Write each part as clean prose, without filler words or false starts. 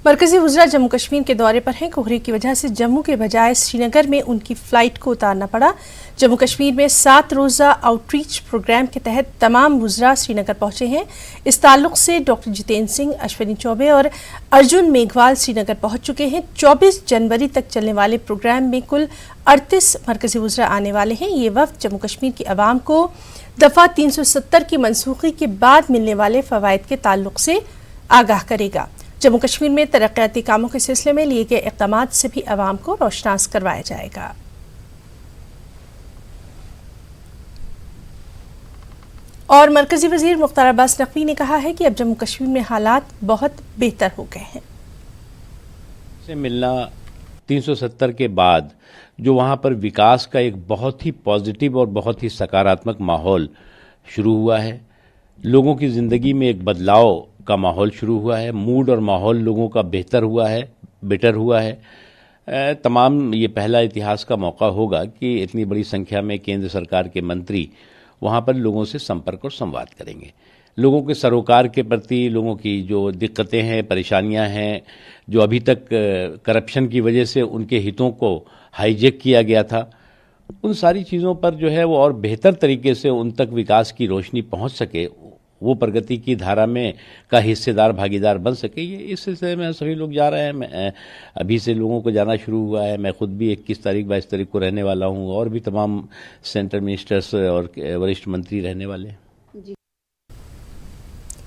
मरकजी वज़रा जम्मू कश्मीर के दौरे पर हैं। कोहरे की वजह से जम्मू के बजाय श्रीनगर में उनकी फ़्लाइट को उतारना पड़ा। जम्मू कश्मीर में 7 रोज़ा आउटरीच प्रोग्राम के तहत तमाम वज़रा श्रीनगर पहुंचे हैं। इस ताल्लुक से डॉक्टर जितेंद्र सिंह, अश्विनी चौबे और अर्जुन मेघवाल श्रीनगर पहुंच चुके हैं। 24 जनवरी तक चलने वाले प्रोग्राम में कुल 38 मरकजी वज़रा आने वाले हैं। ये वक्त जम्मू कश्मीर की आवाम को दफ़ा 370 की मनसूखी के बाद मिलने वाले फ़वाइद के ताल्लुक से आगाह करेगा। जम्मू कश्मीर में तरक्याती कामों के सिलसिले में लिए गए इक़दामात से भी आवाम को रोशनास करवाया जाएगा। और मरकजी वज़ीर मुख्तार अब्बास नकवी ने कहा है कि अब जम्मू कश्मीर में हालात बहुत बेहतर हो गए हैं। से मिलना 370 के बाद जो वहाँ पर विकास का एक बहुत ही पॉजिटिव और बहुत ही सकारात्मक माहौल शुरू हुआ है, लोगों की ज़िंदगी में एक बदलाव का माहौल शुरू हुआ है, मूड और माहौल लोगों का बेटर हुआ है। तमाम ये पहला इतिहास का मौका होगा कि इतनी बड़ी संख्या में केंद्र सरकार के मंत्री वहाँ पर लोगों से संपर्क और संवाद करेंगे। लोगों के सरोकार के प्रति, लोगों की जो दिक्कतें हैं, परेशानियां हैं, जो अभी तक करप्शन की वजह से उनके हितों को हाईजैक किया गया था, उन सारी चीज़ों पर जो है वो और बेहतर तरीके से उन तक विकास की रोशनी पहुँच सके, वो प्रगति की धारा में का हिस्सेदार भागीदार बन सके। ये इस सिलसिले में सभी लोग जा रहे हैं। मैं अभी से लोगों को जाना शुरू हुआ है। मैं खुद भी 21 तारीख 22 तारीख को रहने वाला हूँ और भी तमाम सेंट्रल मिनिस्टर्स और वरिष्ठ मंत्री रहने वाले हैं।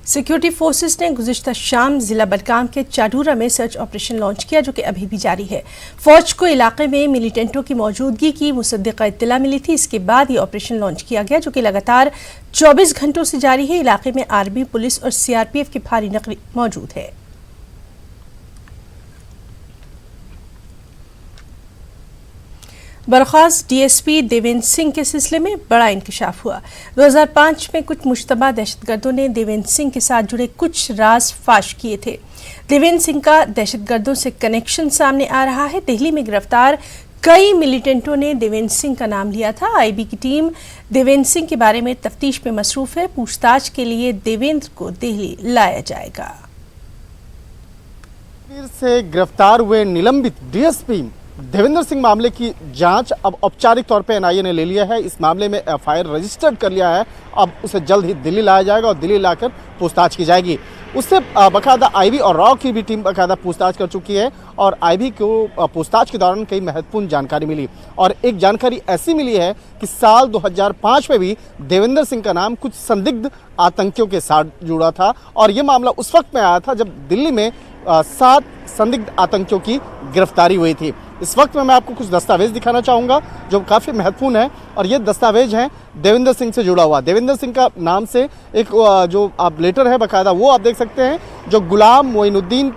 सिक्योरिटी फोर्सेस ने गुज़िश्ता शाम जिला बडगाम के चाडूरा में सर्च ऑपरेशन लॉन्च किया, जो कि अभी भी जारी है। फौज को इलाके में मिलिटेंटों की मौजूदगी की मुसद्दिक़ा इत्तला मिली थी। इसके बाद ये ऑपरेशन लॉन्च किया गया, जो कि लगातार 24 घंटों से जारी है। इलाके में आर्मी, पुलिस और सीआरपीएफ की भारी नक़ली मौजूद है। बर्खास्त डीएसपी देवेंद्र सिंह के सिलसिले में बड़ा इंकशाफ हुआ। 2005 में कुछ मुश्तबा दहशतगर्दों ने देवेंद्र सिंह के साथ जुड़े कुछ राज फाश किए थे। देवेंद्र सिंह का दहशतगर्दों से कनेक्शन सामने आ रहा है। दिल्ली में गिरफ्तार कई मिलिटेंटों ने देवेंद्र सिंह का नाम लिया था। आईबी की टीम देवेंद्र सिंह के बारे में तफ्तीश में मसरूफ है। पूछताछ के लिए देवेंद्र को दिल्ली लाया जाएगा। से गिरफ्तार हुए निलंबित डीएसपी देवेंद्र सिंह मामले की जांच अब औपचारिक तौर पे एनआईए ने ले लिया है। इस मामले में एफआईआर रजिस्टर्ड कर लिया है। अब उसे जल्द ही दिल्ली लाया जाएगा और दिल्ली लाकर पूछताछ की जाएगी। उससे बाकायदा आईबी और रॉ की भी टीम बाकायदा पूछताछ कर चुकी है और आईबी को पूछताछ के दौरान कई महत्वपूर्ण जानकारी मिली और एक जानकारी ऐसी मिली है कि साल 2005 में भी देवेंद्र सिंह का नाम कुछ संदिग्ध आतंकियों के साथ जुड़ा था और ये मामला उस वक्त में आया था जब दिल्ली में 7 संदिग्ध आतंकियों की गिरफ्तारी हुई थी। इस वक्त में मैं आपको कुछ दस्तावेज दिखाना चाहूँगा जो काफ़ी महत्वपूर्ण है और ये दस्तावेज हैं देवेंद्र सिंह से जुड़ा हुआ। देवेंद्र सिंह का नाम से एक जो आप लेटर है बाकायदा वो आप देख सकते हैं, जो गुलाम मोइनुद्दीन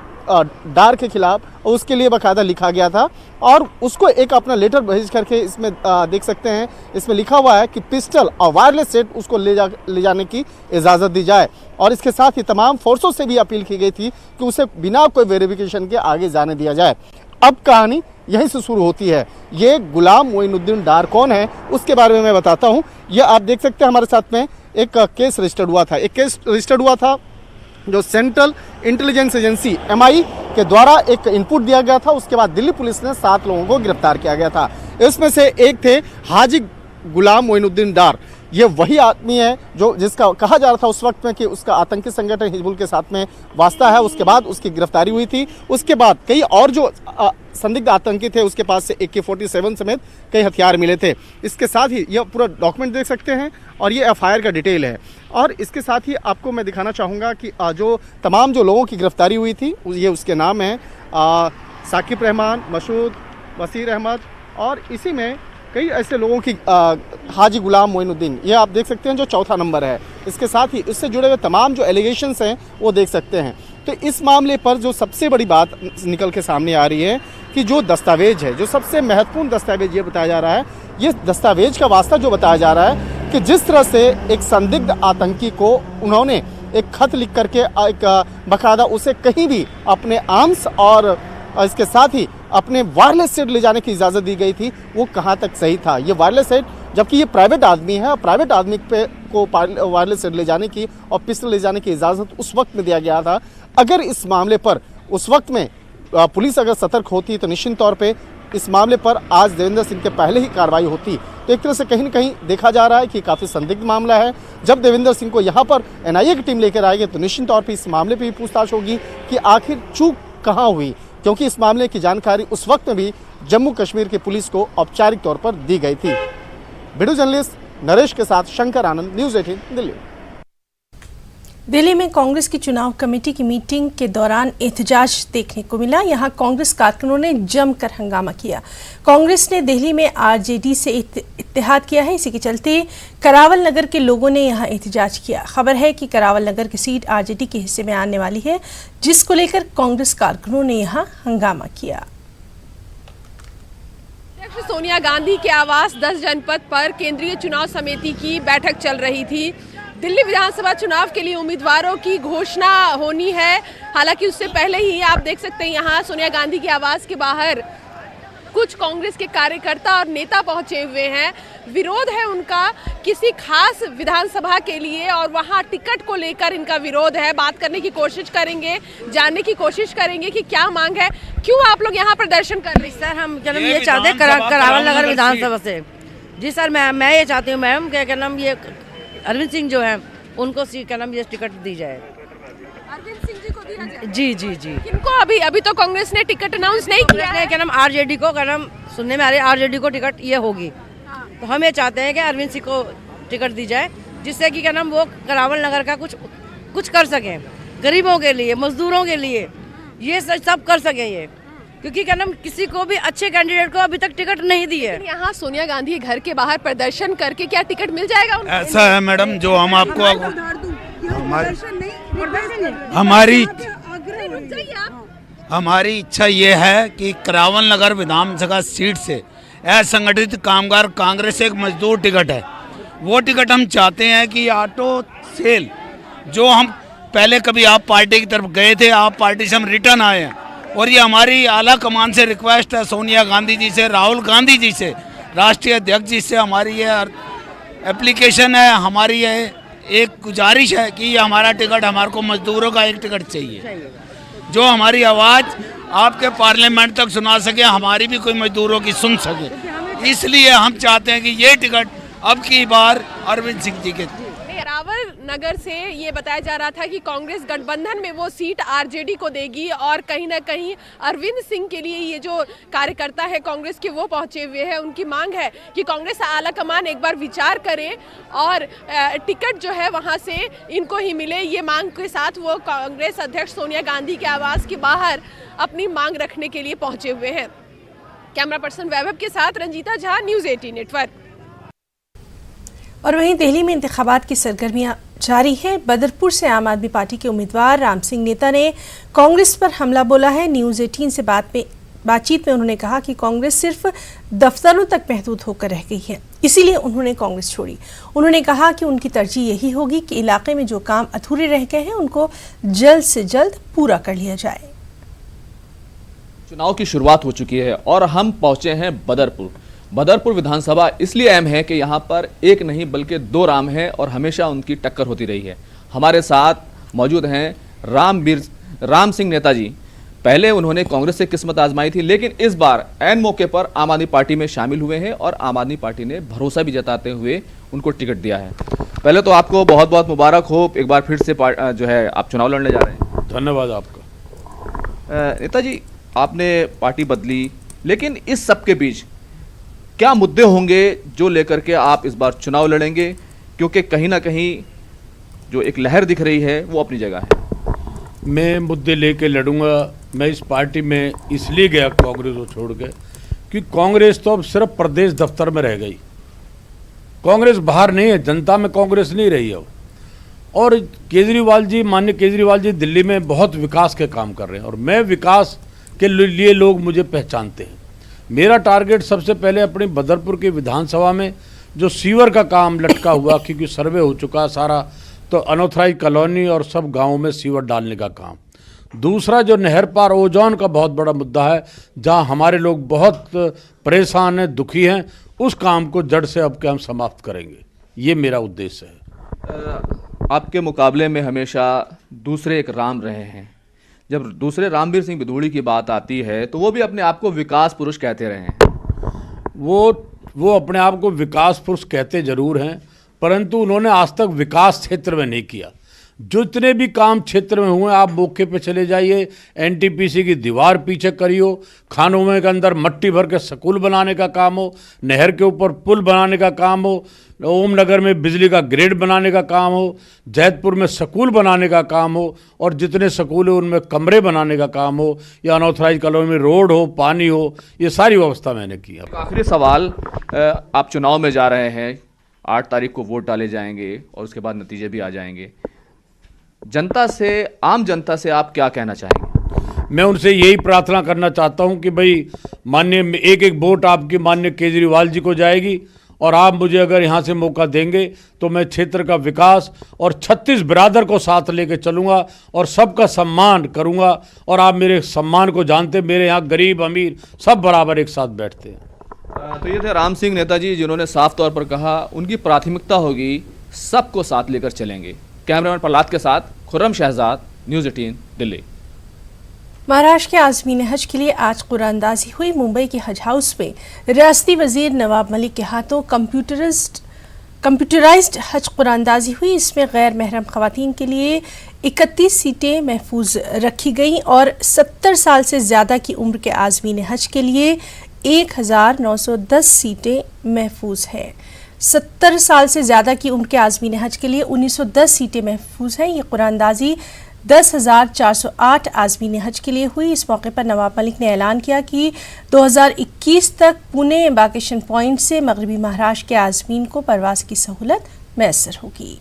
डार के खिलाफ उसके लिए बाकायदा लिखा गया था और उसको एक अपना लेटर भेज करके इसमें देख सकते हैं, इसमें लिखा हुआ है कि पिस्टल और वायरलेस सेट उसको ले जाने की इजाज़त दी जाए और इसके साथ ही तमाम फोर्सों से भी अपील की गई थी कि उसे बिना कोई वेरिफिकेशन के आगे जाने दिया जाए। अब कहानी यहीं से शुरू होती है। ये गुलाम मोइनुद्दीन डार कौन है उसके बारे में मैं बताता हूँ। ये आप देख सकते हैं हमारे साथ में एक केस रजिस्टर्ड हुआ था जो सेंट्रल इंटेलिजेंस एजेंसी MI के द्वारा एक इनपुट दिया गया था। उसके बाद दिल्ली पुलिस ने 7 लोगों को गिरफ्तार किया गया था। इसमें से एक थे हाजी गुलाम मोइनुद्दीन डार। ये वही आदमी है जो जिसका कहा जा रहा था उस वक्त में कि उसका आतंकी संगठन हिजबुल के साथ में वास्ता है। उसके बाद उसकी गिरफ्तारी हुई थी। उसके बाद कई और जो संदिग्ध आतंकी थे उसके पास से AK-47 समेत कई हथियार मिले थे। इसके साथ ही यह पूरा डॉक्यूमेंट देख सकते हैं और ये एफआईआर का डिटेल है। और इसके साथ ही आपको मैं दिखाना चाहूँगा कि जो तमाम जो लोगों की गिरफ्तारी हुई थी ये उसके नाम हैं साकिब रहमान, मसूद, वसीर अहमद और इसी में कई ऐसे लोगों की हाजी गुलाम मोइनुद्दीन, ये आप देख सकते हैं जो 4था नंबर है। इसके साथ ही इससे जुड़े हुए तमाम जो एलिगेशंस हैं वो देख सकते हैं। तो इस मामले पर जो सबसे बड़ी बात निकल के सामने आ रही है कि जो दस्तावेज है, जो सबसे महत्वपूर्ण दस्तावेज ये बताया जा रहा है, ये दस्तावेज का वास्ता जो बताया जा रहा है कि जिस तरह से एक संदिग्ध आतंकी को उन्होंने एक खत लिख करके एक बाकायदा उसे कहीं भी अपने आर्म्स और इसके साथ ही अपने वायरलेस सेट ले जाने की इजाज़त दी गई थी, वो कहाँ तक सही था। ये वायरलेस सेट, जबकि ये प्राइवेट आदमी है, प्राइवेट आदमी को वायरलेस सेट ले जाने की और पिस्टल ले जाने की इजाज़त उस वक्त में दिया गया था। अगर इस मामले पर उस वक्त में पुलिस अगर सतर्क होती तो निश्चित तौर पे इस मामले पर आज देवेंद्र सिंह के पहले ही कार्रवाई होती। तो एक तरह से कहीं न कहीं देखा जा रहा है कि काफ़ी संदिग्ध मामला है। जब देवेंद्र सिंह को यहाँ पर एनआईए की टीम लेकर आएगी तो निश्चित तौर पर इस मामले पर भी पूछताछ होगी कि आखिर चूक कहाँ हुई, क्योंकि इस मामले की जानकारी उस वक्त में भी जम्मू कश्मीर की पुलिस को औपचारिक तौर पर दी गई थी। वीडियो जर्नलिस्ट नरेश के साथ शंकर आनंद, न्यूज़ 18 दिल्ली। दिल्ली में कांग्रेस की चुनाव कमेटी की मीटिंग के दौरान एहतजाज देखने को मिला। यहां कांग्रेस कारकुनों ने जमकर हंगामा किया। कांग्रेस ने दिल्ली में आरजेडी से इत्तेहाद किया है, इसी के चलते करावल नगर के लोगों ने यहां एहतजाज किया। खबर है कि करावल नगर की सीट आरजेडी के हिस्से में आने वाली है, जिसको लेकर कांग्रेस कारकुनों ने यहां हंगामा किया। सोनिया गांधी के आवास 10 जनपद पर केंद्रीय चुनाव समिति की बैठक चल रही थी। दिल्ली विधानसभा चुनाव के लिए उम्मीदवारों की घोषणा होनी है। हालांकि उससे पहले ही आप देख सकते हैं यहाँ सोनिया गांधी के आवास के बाहर कुछ कांग्रेस के कार्यकर्ता और नेता पहुंचे हुए हैं। विरोध है उनका किसी खास विधानसभा के लिए और वहां टिकट को लेकर इनका विरोध है। बात करने की कोशिश करेंगे, जानने की कोशिश करेंगे कि क्या मांग है, क्यों आप लोग यहाँ प्रदर्शन कर रहे हैं। सर हम क्या नाम ये चाहते हैं करावल नगर विधानसभा से। जी सर मैं ये चाहती हूँ मैम क्या नाम ये अरविंद सिंह जो है उनको क्या नाम ये टिकट दी जाए। अरविंद सिंह जी को दिया जाए। जी जी जी। किनको? अभी तो कांग्रेस ने टिकट अनाउंस नहीं किया है। क्या नाम आरजेडी को क्या नाम सुनने में आ रही है आरजेडी को टिकट ये होगी। तो हम ये चाहते हैं कि अरविंद सिंह को टिकट दी जाए, जिससे कि क्या नाम वो करावल नगर का कुछ कर सकें, गरीबों के लिए, मजदूरों के लिए, ये सब कर सकें ये, क्योंकि क्या नाम किसी को भी अच्छे कैंडिडेट को अभी तक टिकट नहीं दी है। यहाँ सोनिया गांधी घर के बाहर प्रदर्शन करके क्या टिकट मिल जाएगा उनको? ऐसा है मैडम, जो हम आपको हमारी इच्छा ये है कि करावल नगर विधानसभा सीट से असंगठित कामगार कांग्रेस एक मजदूर टिकट है, वो टिकट हम चाहते हैं कि ऑटो सेल जो हम पहले कभी आप पार्टी की तरफ गए थे, आप पार्टी से हम रिटर्न आए हैं और ये हमारी आला कमान से रिक्वेस्ट है, सोनिया गांधी जी से, राहुल गांधी जी से, राष्ट्रीय अध्यक्ष जी से हमारी ये एप्लीकेशन है, हमारी ये एक गुजारिश है कि ये हमारा टिकट, हमारे को मजदूरों का एक टिकट चाहिए जो हमारी आवाज़ आपके पार्लियामेंट तक सुना सके, हमारी भी कोई मजदूरों की सुन सके। इसलिए हम चाहते हैं कि ये टिकट अब की बार अरविंद सिंह जी के। करावल नगर से ये बताया जा रहा था कि कांग्रेस गठबंधन में वो सीट आरजेडी को देगी और कहीं ना कहीं अरविंद सिंह के लिए ये जो कार्यकर्ता है कांग्रेस के वो पहुंचे हुए हैं। उनकी मांग है कि कांग्रेस आला कमान एक बार विचार करे और टिकट जो है वहां से इनको ही मिले। ये मांग के साथ वो कांग्रेस अध्यक्ष सोनिया गांधी के आवास के बाहर अपनी मांग रखने के लिए पहुंचे हुए हैं। कैमरा पर्सन वैभव के साथ रंजीता झा, न्यूज़ 18 नेटवर्क। और वहीं दिल्ली में इंतखाबात की सरगर्मियां जारी है। बदरपुर से आम आदमी पार्टी के उम्मीदवार राम सिंह नेता ने कांग्रेस पर हमला बोला है। न्यूज़ 18 से बातचीत में उन्होंने कहा कि कांग्रेस सिर्फ दफ्तरों तक महदूद होकर रह गई है, इसीलिए उन्होंने कांग्रेस छोड़ी। उन्होंने कहा कि उनकी तरजीह यही होगी कि इलाके में जो काम अधूरे रह गए हैं उनको जल्द से जल्द पूरा कर लिया जाए। चुनाव की शुरुआत हो चुकी है और हम पहुंचे हैं बदरपुर विधानसभा इसलिए अहम है कि यहाँ पर एक नहीं बल्कि 2 राम हैं और हमेशा उनकी टक्कर होती रही है। हमारे साथ मौजूद हैं राम सिंह नेता जी। पहले उन्होंने कांग्रेस से किस्मत आजमाई थी, लेकिन इस बार ऐन मौके पर आम आदमी पार्टी में शामिल हुए हैं और आम आदमी पार्टी ने भरोसा भी जताते हुए उनको टिकट दिया है। पहले तो आपको बहुत बहुत मुबारक हो, एक बार फिर से जो है आप चुनाव लड़ने जा रहे हैं। धन्यवाद आपका। नेताजी, आपने पार्टी बदली, लेकिन इस सब के बीच क्या मुद्दे होंगे जो लेकर के आप इस बार चुनाव लड़ेंगे? क्योंकि कहीं ना कहीं जो एक लहर दिख रही है वो अपनी जगह है। मैं मुद्दे लेके लड़ूंगा। मैं इस पार्टी में इसलिए गया कांग्रेस को छोड़ के कि कांग्रेस तो अब सिर्फ प्रदेश दफ्तर में रह गई। कांग्रेस बाहर नहीं है, जनता में कांग्रेस नहीं रही है। और माननीय केजरीवाल जी दिल्ली में बहुत विकास के काम कर रहे हैं और मैं विकास के लिए लोग मुझे पहचानते हैं। मेरा टारगेट सबसे पहले अपनी बदरपुर की विधानसभा में जो सीवर का काम लटका हुआ, क्योंकि सर्वे हो चुका सारा, तो अनऑथराइज कॉलोनी और सब गांवों में सीवर डालने का काम। दूसरा जो नहर पार ओजोन का बहुत बड़ा मुद्दा है, जहां हमारे लोग बहुत परेशान हैं, दुखी हैं, उस काम को जड़ से अब के हम समाप्त करेंगे। ये मेरा उद्देश्य है। आपके मुकाबले में हमेशा दूसरे एक राम रहे हैं, जब दूसरे रामवीर सिंह बिधूड़ी की बात आती है तो वो भी अपने आप को विकास पुरुष कहते रहे हैं। वो अपने आप को विकास पुरुष कहते जरूर हैं, परंतु उन्होंने आज तक विकास क्षेत्र में नहीं किया। जितने भी काम क्षेत्र में हुए, आप मौके पे चले जाइए, एनटीपीसी की दीवार पीछे करियो, खानों के अंदर मट्टी भर के स्कूल बनाने का काम हो, नहर के ऊपर पुल बनाने का काम हो, ओमनगर में बिजली का ग्रिड बनाने का काम हो, जैतपुर में स्कूल बनाने का काम हो, और जितने स्कूल हो उनमें कमरे बनाने का काम हो, या अनऑथराइज कॉलोनी में रोड हो, पानी हो, ये सारी व्यवस्था मैंने की है। आखिरी सवाल, आप चुनाव में जा रहे हैं, 8 तारीख को वोट डाले जाएंगे और उसके बाद नतीजे भी आ जाएंगे। जनता से, आम जनता से आप क्या कहना चाहेंगे? मैं उनसे यही प्रार्थना करना चाहता हूं कि भाई माननीय एक एक वोट आपकी माननीय केजरीवाल जी को जाएगी, और आप मुझे अगर यहां से मौका देंगे तो मैं क्षेत्र का विकास और 36 बिरादर को साथ लेकर चलूंगा और सबका सम्मान करूंगा। और आप मेरे सम्मान को जानते, मेरे यहाँ गरीब अमीर सब बराबर एक साथ बैठते हैं। तो ये थे राम सिंह नेताजी, जिन्होंने साफ तौर पर कहा उनकी प्राथमिकता होगी सबको साथ लेकर चलेंगे। कैमरामैन प्रहलाद के साथ खुर्रम शहजाद, न्यूज़ 18 दिल्ली। महाराष्ट्र के आज़मीन हज के लिए आज कुरानंदाजी हुई। मुंबई के हज हाउस में रियासती वजीर नवाब मलिक के हाथों कंप्यूटराइज्ड हज कुरानंदाजी हुई। इसमें गैर महरम खवातीन के लिए 31 सीटें महफूज रखी गईं और 70 साल से ज़्यादा की उम्र के आज़मीन हज के लिए 1910 सीटें महफूज हैं। 70 साल से ज़्यादा की उम्र के आज़मीन हज के लिए 1910 सीटें महफूज हैं। ये कुरानंदाजी 10,408 आज़मीन हज के लिए हुई। इस मौके पर नवाब मलिक ने ऐलान किया कि 2021 तक पुणे एम्बार्केशन पॉइंट से मगरबी महाराष्ट्र के आज़मीन को परवास की सहूलत मैसर होगी।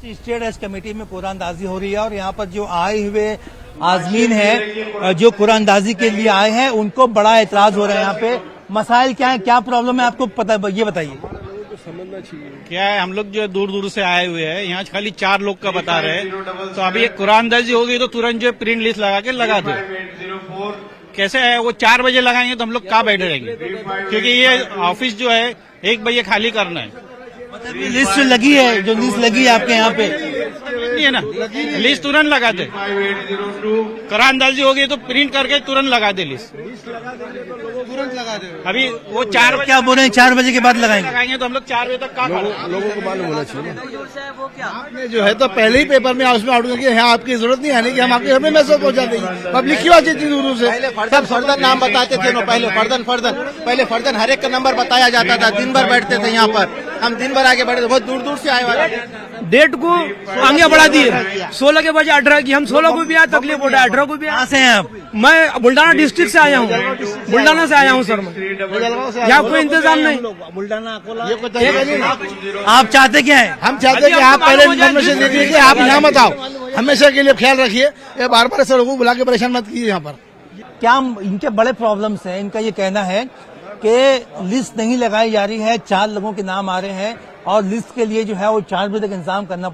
स्टेट हज कमेटी में कुरानंदाजी हो रही है और यहाँ पर जो आए हुए आज़मीन हैं, जो कुरानंदाजी के लिए आए हैं, उनको बड़ा एतराज हो रहा है। यहाँ पे मसाइल क्या है, क्या प्रॉब्लम है, आपको पता, ये बताइए। समझना चाहिए क्या है। हम लोग जो दूर दूर से आए हुए हैं, यहाँ खाली 4 लोग का बता रहे हैं, तो अभी ये कुरानंदाजी होगी तो तुरंत जो प्रिंट लिस्ट लगा के लगा दो। कैसे है, वो 4 बजे लगाएंगे तो हम लोग कहाँ बैठे रहेंगे, क्योंकि ये ऑफिस जो है 1 बजे खाली करना है। मतलब लिस्ट लगी है, जो लिस्ट लगी है आपके यहाँ पे नहीं है ना, लिस्ट तुरंत लगा दे। कुरानंदाजी होगी तो प्रिंट करके तुरंत लगा दे लिस्ट, तुरंत लगा दे। अभी वो 4 क्या बोल रहे हैं, 4 बजे के बाद लगाएंगे तो हम लोग 4 बजे तक कहाँ लोगों को मालूम होना चाहिए। आपने जो है तो पहले ही पेपर में उसमें आउट करके यहाँ आपकी जरूरत नहीं आने की, हम आपके घर में मैसेज पहुंचा देंगे। पब्लिक की बात इतनी दूर से सब फर्दन नाम बताते थे, पहले फर्दन हर एक का नंबर बताया जाता था। दिन भर बैठते थे यहाँ पर, हम दिन भर आगे बढ़े थे, बहुत दूर दूर से आए वाले। डेट को आगे बढ़ा दिए, 16 के बजाय 18 की। हम 16 को भी आए, तकलीफ हो रहा है, 18 को भी। कहाँ से हैं आप? मैं बुल्डाना डिस्ट्रिक्ट से आया हूँ, बुल्डाना से आया हूँ सर। मैं यहाँ कोई इंतजाम नहीं। आप चाहते क्या है? हम चाहते हैं कि आप पहले इन्फॉर्मेशन दे दीजिए, आप यहाँ मत आओ, हमेशा के लिए ख्याल रखिए, ये बार बार ऐसे लोगों को बुला के परेशान मत कीजिए। यहाँ पर क्या इनके बड़े प्रॉब्लम्स हैं। इनका ये कहना है कि लिस्ट नहीं लगाई जा रही है, 4 लोगों के नाम आ रहे हैं और लिस्ट के लिए जो है वो 4 बजे तक इंतजार करना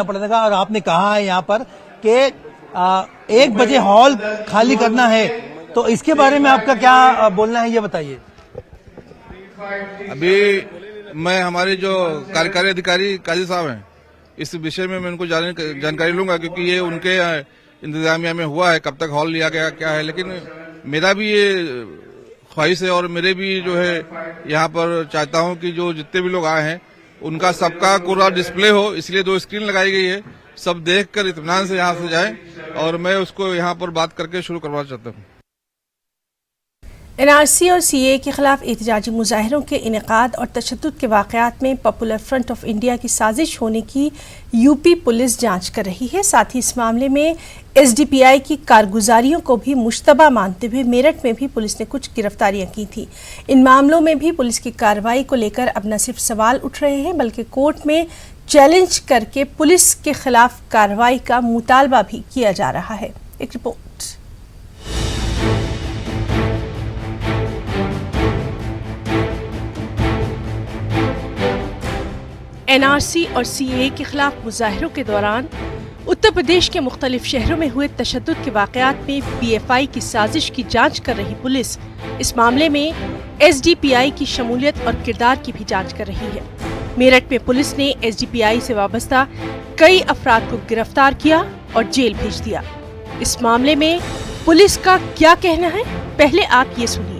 पड़ेगा। और आपने कहा है यहाँ पर कि 1 बजे हॉल खाली करना है, तो इसके बारे में आपका क्या बोलना है, ये बताइए। अभी मैं हमारे जो कार्यकारी अधिकारी काजी साहब हैं, इस विषय में मैं उनको जानकारी लूंगा, क्योंकि ये उनके इंतजामिया में हुआ है, कब तक हॉल लिया गया क्या है। लेकिन मेरा भी ये ख्वाहिश है और मेरे भी जो है यहाँ पर चाहता हूँ कि जो जितने भी लोग आए हैं उनका सबका पूरा डिस्प्ले हो, इसलिए 2 स्क्रीन लगाई गई है, सब देखकर इत्मीनान से यहाँ से जाए और मैं उसको यहाँ पर बात करके शुरू करवाना चाहता हूँ। एनआरसी और सीए के खिलाफ एहतजाजी मुजाहरों के इनेकाद और तशद्दुद के वाक़यात में पॉपुलर फ्रंट ऑफ इंडिया की साजिश होने की यूपी पुलिस जांच कर रही है। साथ ही इस मामले में एसडीपीआई की कारगुजारियों को भी मुश्तबा मानते हुए मेरठ में भी पुलिस ने कुछ गिरफ्तारियां की थी। इन मामलों में भी पुलिस की कार्रवाई को लेकर अब न सिर्फ सवाल उठ रहे हैं, बल्कि कोर्ट में चैलेंज करके पुलिस के खिलाफ कार्रवाई का मुतालबा भी किया जा रहा है। एक रिपोर्ट। एनआरसी और सीए के खिलाफ मुजाहरों के दौरान उत्तर प्रदेश के मुख्तलिफ शहरों में हुए तशद्दुद के वाक़यात में पीएफआई की साजिश की जांच कर रही पुलिस इस मामले में एसडीपीआई की शमूलियत और किरदार की भी जांच कर रही है। मेरठ में पुलिस ने एसडीपीआई से वाबस्ता कई अफराद को गिरफ्तार किया और जेल भेज दिया। इस मामले में पुलिस का क्या कहना है, पहले आप ये सुनिए।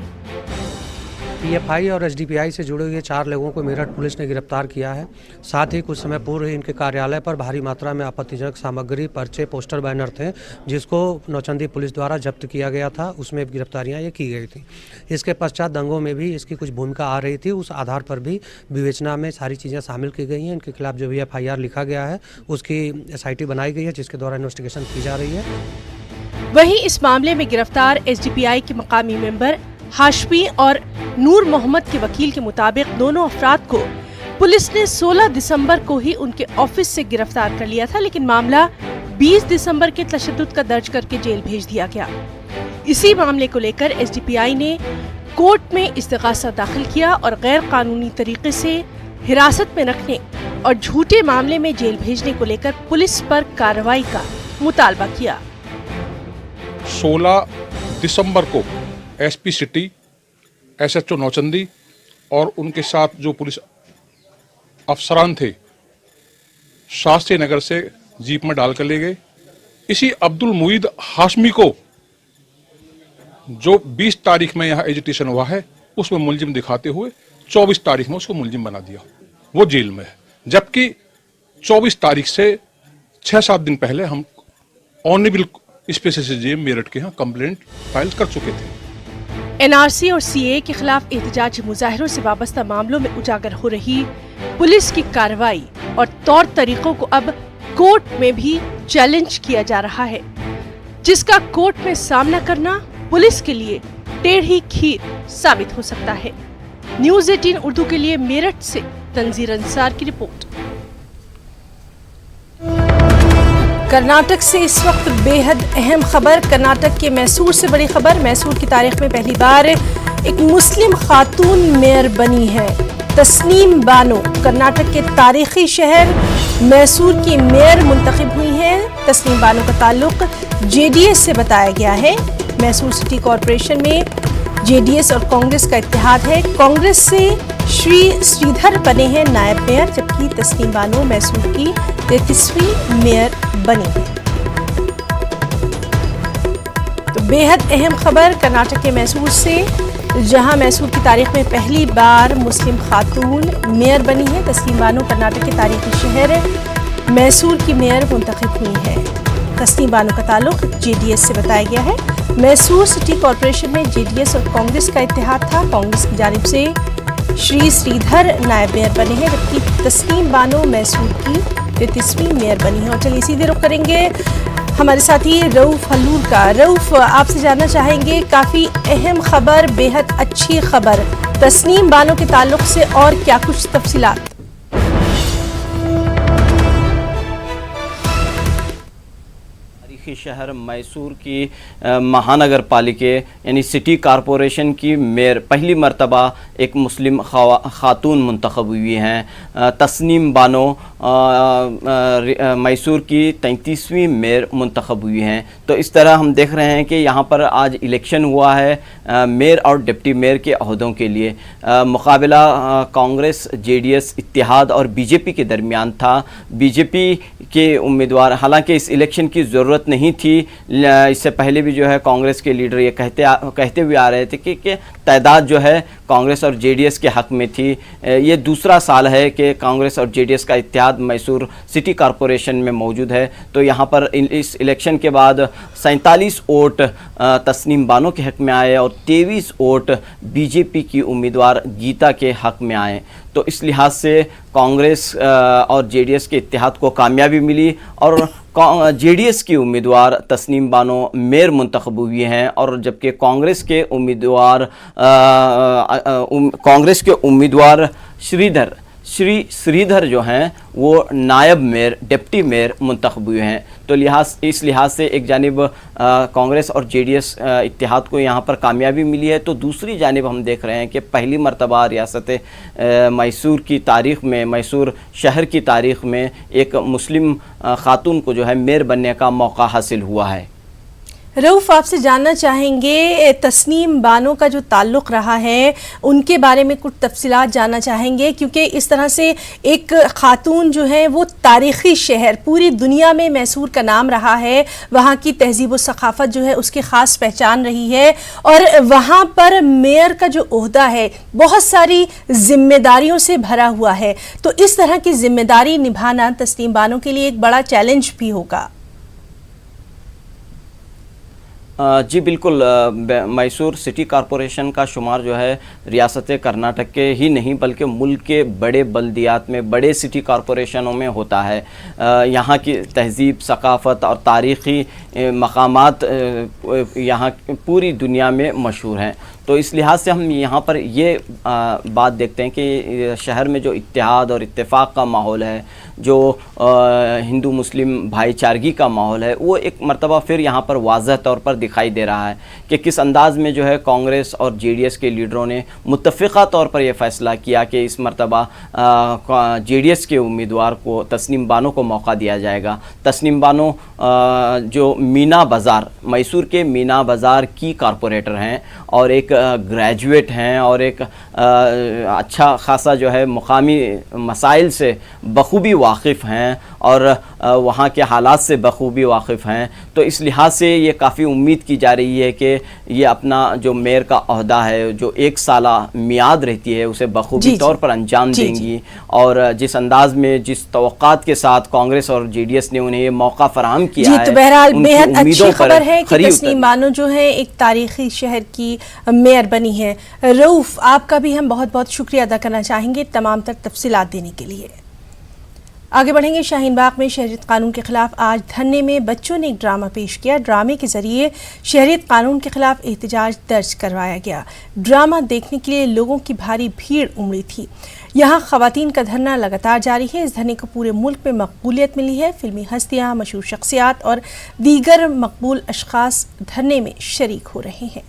पीएफआई और एसडीपीआई से जुड़े हुए 4 लोगों को मेरठ पुलिस ने गिरफ्तार किया है। साथ ही कुछ समय पूर्व ही इनके कार्यालय पर भारी मात्रा में आपत्तिजनक सामग्री, पर्चे, पोस्टर, बैनर थे, जिसको नौचंदी पुलिस द्वारा जब्त किया गया था। उसमें गिरफ्तारियां ये की गई थी। इसके पश्चात दंगों में भी इसकी कुछ भूमिका आ रही थी। उस आधार पर भी विवेचना में सारी चीज़ें शामिल की गई हैं। इनके खिलाफ जो भी FIR लिखा गया है उसकी SIT बनाई गई है, जिसके द्वारा इन्वेस्टिगेशन की जा रही है। वहीं इस मामले में गिरफ्तार एसडीपीआई के मकामी मेंबर हाशमी और नूर मोहम्मद के वकील के मुताबिक दोनों अफराद को पुलिस ने 16 दिसंबर को ही उनके ऑफिस से गिरफ्तार कर लिया था, लेकिन मामला 20 दिसंबर के तशद्दुद का दर्ज करके जेल भेज दिया गया। इसी मामले को लेकर एसडीपीआई ने कोर्ट में इस्तिगासा दाखिल किया और गैर कानूनी तरीके से हिरासत में रखने और झूठे मामले में जेल भेजने को लेकर पुलिस पर कार्रवाई का मुतालबा किया। 16 दिसंबर को एसपी सिटी, SHO नौचंदी और उनके साथ जो पुलिस अफसरान थे शास्त्री नगर से जीप में डालकर ले गए। इसी अब्दुल मुईद हाशमी को जो 20 तारीख में यहाँ एजिटेशन हुआ है उसमें मुलजिम दिखाते हुए 24 तारीख में उसको मुलजिम बना दिया। वो जेल में है, जबकि 24 तारीख से 6-7 दिन पहले हम ऑनरेबल स्पेशल जज मेरठ के यहाँ कंप्लेंट फाइल कर चुके थे। एनआरसी और सीए के खिलाफ एहतजाजी मुजाहिरों से वाबस्ता मामलों में उजागर हो रही पुलिस की कार्रवाई और तौर तरीकों को अब कोर्ट में भी चैलेंज किया जा रहा है, जिसका कोर्ट में सामना करना पुलिस के लिए टेढ़ी खीर साबित हो सकता है। न्यूज़ 18 उर्दू के लिए मेरठ से तंजीर अंसार की रिपोर्ट। कर्नाटक से इस वक्त बेहद अहम खबर, कर्नाटक के मैसूर से बड़ी खबर। मैसूर की तारीख में पहली बार एक मुस्लिम खातून मेयर बनी है। तस्नीम बानो कर्नाटक के तारीखी शहर मैसूर की मेयर मुंतखब हुई हैं। तस्नीम बानो का ताल्लुक जेडीएस से बताया गया है। मैसूर सिटी कॉरपोरेशन में जेडीएस और कांग्रेस का इत्तेहाद है। कांग्रेस से श्री श्रीधर बने हैं नायब मेयर, जबकि तस्नीम बानो मैसूर की 33वीं मेयर बनी है। तो बेहद अहम खबर कर्नाटक के मैसूर से, जहां मैसूर की तारीख में पहली बार मुस्लिम खातून मेयर बनी है। तस्नीम बानो कर्नाटक के तारीखी शहर मैसूर की मेयर मुंतखब हुई है। तस्नीम बानो का ताल्लुक जेडीएस से बताया गया है। मैसूर सिटी कॉरपोरेशन में जेडीएस और कांग्रेस का इत्तेहाद था। कांग्रेस की जानिब से श्री श्रीधर नायब मेयर बने हैं, जबकि तस्नीम बानो मैसूर की 33वीं मेयर बनी है। और चलिए सीधे रुख करेंगे हमारे साथी रऊफ हल्लूर का। रऊफ, आपसे जानना चाहेंगे, काफ़ी अहम खबर, बेहद अच्छी खबर, तस्नीम बानो के ताल्लुक से और क्या कुछ तफसीलात? शहर मैसूर की महानगर पालिके यानी सिटी कॉरपोरेशन की मेयर पहली मर्तबा एक मुस्लिम खातून मुंतखब हुई हैं। तस्नीम बानो मैसूर की 33वीं मेयर मुंतखब हुई हैं। तो इस तरह हम देख रहे हैं कि यहाँ पर आज इलेक्शन हुआ है मेयर और डिप्टी मेयर के अहदों के लिए। मुकाबला कांग्रेस, जेडीएस, इत्तेहाद और बीजेपी के दरमियान था। बीजेपी के उम्मीदवार, हालांकि इस इलेक्शन की ज़रूरत नहीं थी, इससे पहले भी जो है कांग्रेस के लीडर ये कहते हुए आ रहे थे कि तादाद जो है कांग्रेस और जेडीएस के हक़ में थी। ये दूसरा साल है कि कांग्रेस और जेडीएस का इत्तेहाद मैसूर सिटी कॉरपोरेशन में मौजूद है। तो यहाँ पर इस इलेक्शन के बाद 47 वोट तस्नीम बानो के हक़ में आए और 23 वोट बीजेपी की उम्मीदवार गीता के हक़ में आए। तो इस लिहाज से कांग्रेस और जेडीएस के इत्तेहाद को कामयाबी मिली और जेडीएस की उम्मीदवार तस्नीम बानो मेयर मुंतखब हुई हैं, और जबकि कांग्रेस के उम्मीदवार श्री श्रीधर जो हैं वो नायब मेयर, डिप्टी मेयर मुंतखब हुए हैं। तो इस लिहाज से एक जानिब कांग्रेस और जेडीएस इत्तेहाद को यहाँ पर कामयाबी मिली है, तो दूसरी जानिब हम देख रहे हैं कि पहली मर्तबा रियासत मैसूर की तारीख़ में, मैसूर शहर की तारीख़ में एक मुस्लिम खातून को जो है मेयर बनने का मौका हासिल हुआ है। रऊफ, आपसे जानना चाहेंगे तस्नीम बानो का जो ताल्लुक़ रहा है उनके बारे में कुछ तफसीलात जानना चाहेंगे, क्योंकि इस तरह से एक ख़ातून जो है वो तारीख़ी शहर पूरी दुनिया में मैसूर का नाम रहा है, वहाँ की तहज़ीब व सक़ाफ़त जो है उसकी ख़ास पहचान रही है और वहाँ पर मेयर का जो ओहदा है बहुत सारी जिम्मेदारियों से भरा हुआ है, तो इस तरह की जिम्मेदारी निभाना तस्नीम बानो के लिए एक बड़ा चैलेंज भी होगा। जी बिल्कुल, मैसूर सिटी कॉरपोरेशन का शुमार जो है रियासत कर्नाटक के ही नहीं बल्कि मुल्क के बड़े बल्दियात में, बड़े सिटी कॉरपोरेशनों में होता है। यहाँ की तहज़ीब, सक़ाफ़त और तारीख़ी मकामात यहाँ पूरी दुनिया में मशहूर हैं। तो इस लिहाज से हम यहाँ पर ये बात देखते हैं कि शहर में जो इत्तेहाद और इत्तेफाक का माहौल है, जो हिंदू मुस्लिम भाईचारगी का माहौल है, वो एक मरतबा फिर यहाँ पर वाज़ह तौर पर दिखाई दे रहा है कि किस अंदाज़ में जो है कांग्रेस और जेडीएस के लीडरों ने मुत्तफ़िक़ा तौर पर यह फ़ैसला किया कि इस मरतबा जेडीएस के उम्मीदवार को तस्नीम बानो को मौका दिया जाएगा। तस्नीम बानो जो मीना बाज़ार, मैसूर के मीना बाज़ार की कॉरपोरेटर हैं और एक ग्रेजुएट हैं और एक अच्छा खासा जो है मुकामी मसाइल से बखूबी वाकिफ़ हैं और वहाँ के हालात से बखूबी वाकिफ़ हैं। तो इस लिहाज से ये काफ़ी उम्मीद की जा रही है कि ये अपना जो मेयर का ओहदा है, जो 1 साला मियाद रहती है, उसे बखूबी तौर पर अंजाम देंगी। और जिस अंदाज में, जिस तवक्कात के साथ कांग्रेस और जेडीएस ने उन्हें ये मौका फराहम किया है, तो बहरहाल बेहद अच्छी खबर है कि तस्नीम बानो जो है एक तारीखी शहर की मेयर बनी है। रऊफ, आपका भी हम बहुत बहुत शुक्रिया अदा करना चाहेंगे तमाम तर तफसीलात देने के लिए। आगे बढ़ेंगे। शाहीन बाग में शहरियत कानून के खिलाफ आज धरने में बच्चों ने एक ड्रामा पेश किया। ड्रामे के जरिए शहरियत कानून के खिलाफ एहतजाज दर्ज करवाया गया। ड्रामा देखने के लिए लोगों की भारी भीड़ उमड़ी थी। यहाँ खवातीन का धरना लगातार जारी है। इस धरने को पूरे मुल्क में मकबूलियत मिली है। फिल्मी हस्तियाँ, मशहूर शख्सियात और दीगर मकबूल अशखास धरने में शरीक हो रहे हैं।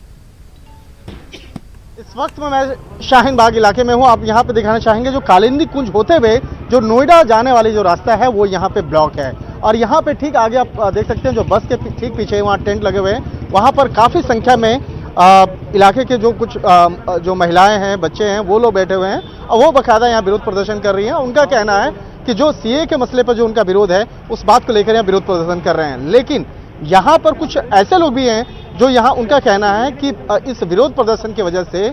इस वक्त में मैं शाहीन बाग इलाके में हूं। आप यहां पे दिखाना चाहेंगे जो कालिंदी कुंज होते हुए जो नोएडा जाने वाली जो रास्ता है वो यहां पे ब्लॉक है और यहां पे ठीक आगे आप देख सकते हैं जो बस के ठीक पीछे वहां टेंट लगे हुए हैं। वहां पर काफ़ी संख्या में इलाके के जो कुछ जो महिलाएं हैं, बच्चे हैं, वो लोग बैठे हुए हैं और वो बाकायदा यहाँ विरोध प्रदर्शन कर रही हैं। उनका कहना है कि जो सीए के मसले पर जो उनका विरोध है उस बात को लेकर यहाँ विरोध प्रदर्शन कर रहे हैं। लेकिन यहाँ पर कुछ ऐसे लोग भी हैं जो यहाँ उनका कहना है कि इस विरोध प्रदर्शन की वजह से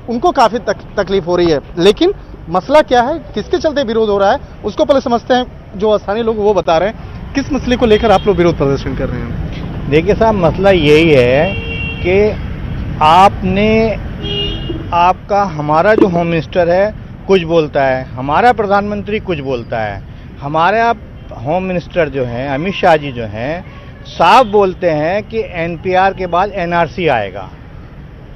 उनको काफ़ी तकलीफ हो रही है। लेकिन मसला क्या है, किसके चलते विरोध हो रहा है, उसको पहले समझते हैं। जो स्थानीय लोग वो बता रहे हैं किस मसले को लेकर आप लोग विरोध प्रदर्शन कर रहे हैं। देखिए साहब, मसला यही है कि आपका हमारा जो होम मिनिस्टर है कुछ बोलता है, हमारा प्रधानमंत्री कुछ बोलता है, हमारे होम मिनिस्टर जो हैं अमित शाह जी जो हैं साफ बोलते हैं कि एनपीआर के बाद एनआरसी आएगा,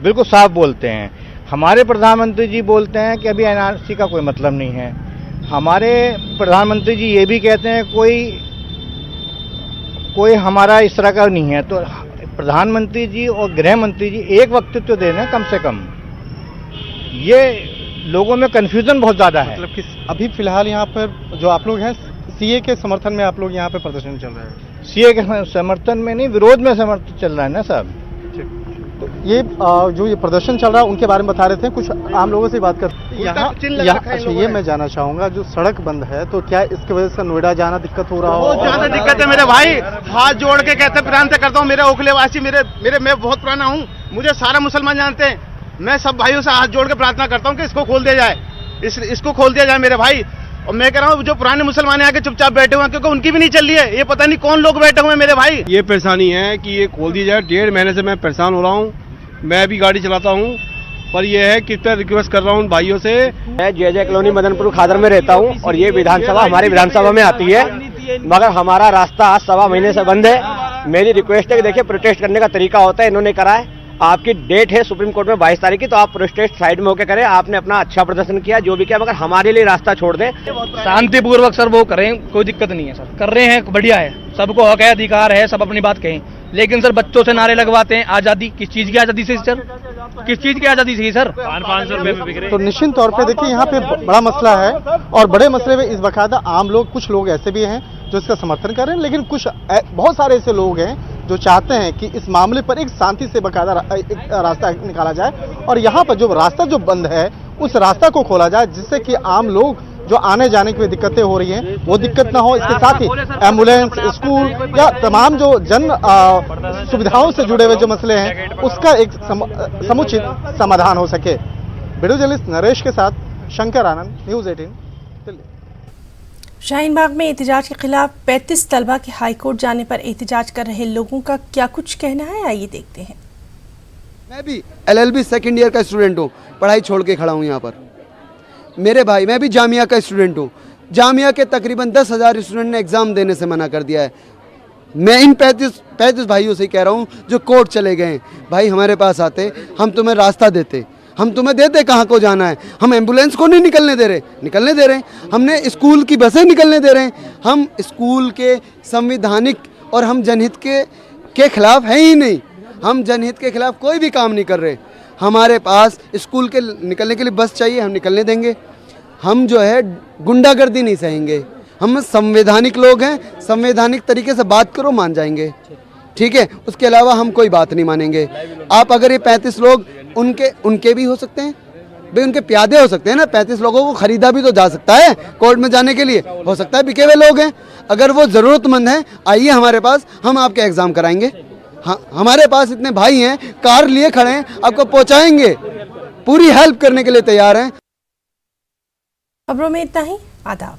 बिल्कुल साफ बोलते हैं। हमारे प्रधानमंत्री जी बोलते हैं कि अभी एनआरसी का कोई मतलब नहीं है। हमारे प्रधानमंत्री जी ये भी कहते हैं कोई हमारा इस तरह का नहीं है। तो प्रधानमंत्री जी और गृह मंत्री जी एक वक्तव्य तो देना कम से कम। ये लोगों में कन्फ्यूजन बहुत ज़्यादा है। मतलब कि अभी फिलहाल यहाँ पर जो आप लोग हैं सीए के समर्थन में आप लोग यहाँ पे प्रदर्शन चल रहा है। सीए के समर्थन में नहीं, विरोध में समर्थन चल रहा है ना साहब। तो ये जो ये प्रदर्शन चल रहा है उनके बारे में बता रहे थे, कुछ आम लोगों से बात कर यहाँ अच्छा ये मैं जानना चाहूंगा, जो सड़क बंद है तो क्या इसकी वजह से नोएडा जाना दिक्कत हो रहा हो? बहुत ज्यादा दिक्कत है मेरे भाई, हाथ जोड़ के कहते प्रांत करता हूँ। मेरे ओखलेवासी मैं बहुत पुराना हूँ, मुझे सारा मुसलमान जानते हैं। मैं सब भाइयों से हाथ जोड़ के प्रार्थना करता हूँ कि इसको खोल दिया जाए, इसको खोल दिया जाए मेरे भाई। और मैं कह रहा हूँ जो पुराने मुसलमान आके चुपचाप बैठे हुए हैं क्योंकि उनकी भी नहीं चल रही है, ये पता नहीं कौन लोग बैठे हुए हैं मेरे भाई। ये परेशानी है कि ये खोल दी जाए। 1.5 महीने से मैं परेशान हो रहा हूँ। मैं भी गाड़ी चलाता हूँ, पर यह है कि रिक्वेस्ट कर रहा हूँ भाइयों से। मैं जे कॉलोनी मदनपुर खादर में रहता हूँ और ये विधानसभा हमारी विधानसभा में आती है, मगर हमारा रास्ता आज 1.25 महीने से बंद है। मेरी रिक्वेस्ट है कि देखिए प्रोटेस्ट करने का तरीका होता है, इन्होंने करा है। आपकी डेट है सुप्रीम कोर्ट में 22 तारीख की, तो आप प्रोटेस्ट साइड में होकर करें। आपने अपना अच्छा प्रदर्शन किया, जो भी किया, मगर हमारे लिए रास्ता छोड़ दें। शांतिपूर्वक सर वो करें, कोई दिक्कत नहीं है सर। कर रहे हैं, बढ़िया है, सबको हक है, अधिकार है, सब अपनी बात कहें। लेकिन सर बच्चों से नारे लगवाते हैं आजादी, किस चीज की आजादी से सर, किस चीज की आजादी से सर? 500 रुपए में बिक रहे। तो निश्चित तौर पे देखिए यहाँ पे बड़ा मसला है और बड़े मसले में इस बाकायदा आम लोग, कुछ लोग ऐसे भी हैं जो इसका समर्थन कर रहे हैं, लेकिन कुछ बहुत सारे ऐसे लोग हैं जो चाहते हैं कि इस मामले पर एक शांति से बाकायदा एक रास्ता निकाला जाए और यहाँ पर जो रास्ता जो बंद है उस रास्ता को खोला जाए, जिससे कि आम लोग जो आने जाने की दिक्कतें हो रही हैं वो दिक्कत ना हो। इसके साथ ही एम्बुलेंस, स्कूल या तमाम जो जन सुविधाओं से जुड़े हुए जो मसले हैं उसका एक समुचित समाधान हो सके। वीडियो जर्नलिस्ट नरेश के साथ शंकर आनंद, न्यूज़ 18 दिल्ली। शाहीन बाग में एहतजाज के खिलाफ 35 तलबा के हाईकोर्ट जाने पर एहतजाज कर रहे लोगों का क्या कुछ कहना है, आइए देखते हैं। मैं भी LLB सेकेंड ईयर का स्टूडेंट हूँ, पढ़ाई छोड़ के खड़ा हूँ यहाँ पर। मेरे भाई, मैं भी जामिया का स्टूडेंट हूँ। जामिया के तकरीबन 10,000 स्टूडेंट ने एग्ज़ाम देने से मना कर दिया है। मैं इन 35 भाइयों से कह रहा हूँ जो कोर्ट चले गए हैं, भाई हमारे पास आते, हम तुम्हें रास्ता देते, हम तुम्हें देते कहाँ को जाना है। हम एम्बुलेंस को नहीं निकलने दे रहे, हमने स्कूल की बसें निकलने दे रहे हैं। हम स्कूल के संविधानिक और हम जनहित के खिलाफ हैं ही नहीं। हम जनहित के खिलाफ कोई भी काम नहीं कर रहे। हमारे पास स्कूल के निकलने के लिए बस चाहिए, हम निकलने देंगे। हम जो है गुंडागर्दी नहीं सहेंगे। हम संवैधानिक लोग हैं, संवैधानिक तरीके से बात करो मान जाएंगे, ठीक है। उसके अलावा हम कोई बात नहीं मानेंगे। आप अगर ये 35 लोग उनके भी हो सकते हैं भाई, उनके प्यादे हो सकते हैं ना। 35 लोगों को खरीदा भी तो जा सकता है कोर्ट में जाने के लिए, हो सकता है बिके हुए लोग हैं। अगर वो ज़रूरतमंद हैं आइए हमारे पास, हम आपके एग्ज़ाम कराएंगे। हाँ, हमारे पास इतने भाई हैं, कार लिए खड़े हैं, आपको पहुंचाएंगे, पूरी हेल्प करने के लिए तैयार हैं। खबरों में इतना ही, आदाब।